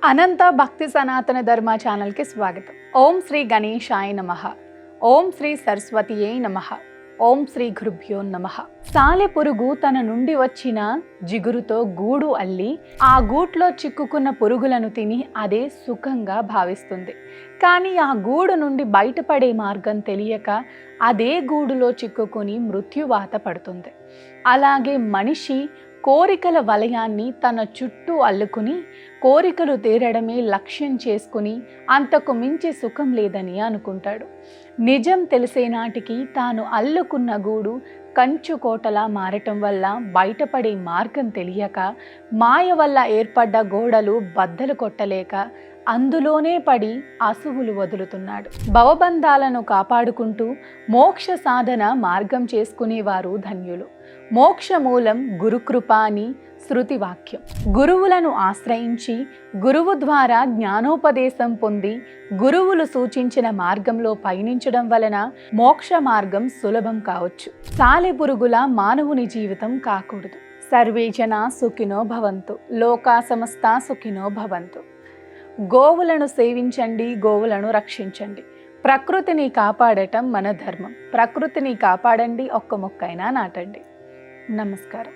అనంత భక్తి సనాతన ధర్మ ఛానల్కి స్వాగతం. ఓం శ్రీ గణేశాయ నమః. ఓం శ్రీ సరస్వతియే నమః. ఓం శ్రీ గురుభ్యో నమః. సాలెపురుగు తన నుండి వచ్చిన జిగురుతో గూడు అల్లి ఆ గూట్లో చిక్కుకున్న పురుగులను తిని అదే సుఖంగా భావిస్తుంది. కానీ ఆ గూడు నుండి బయటపడే మార్గం తెలియక అదే గూడులో చిక్కుకుని మృత్యువాత పడుతుంది. అలాగే మనిషి కోరికల వలయాన్ని తన చుట్టూ అల్లుకుని కోరికలు తీరడమే లక్ష్యం చేసుకుని అంతకు మించి సుఖం లేదని అనుకుంటాడు. నిజం తెలిసే నాటికి తాను అల్లుకున్న గూడు కంచుకోటలా మారటం వల్ల బయటపడే మార్గం తెలియక మాయ వల్ల ఏర్పడ్డ గోడలు బద్దలు కొట్టలేక అందులోనే పడి అసువులు వదులుతున్నాడు. భవబంధాలను కాపాడుకుంటూ మోక్ష సాధన మార్గం చేసుకునేవారు ధన్యులు. మోక్ష మూలం గురుకృప అని శృతి వాక్యం. గురువులను ఆశ్రయించి గురువు ద్వారా జ్ఞానోపదేశం పొంది గురువులు సూచించిన మార్గంలో పయనించడం వలన మోక్ష మార్గం సులభం కావచ్చు. సాలెపురుగుల మానవుని జీవితం కాకూడదు. సర్వే జనా సుఖినో భవంతు, లోకా సమస్త సుఖినో భవంతు. గోవులను సేవించండి, గోవులను రక్షించండి. ప్రకృతిని కాపాడటం మన ధర్మం. ప్రకృతిని కాపాడండి, ఒక్క మొక్కైనా నాటండి. నమస్కారం.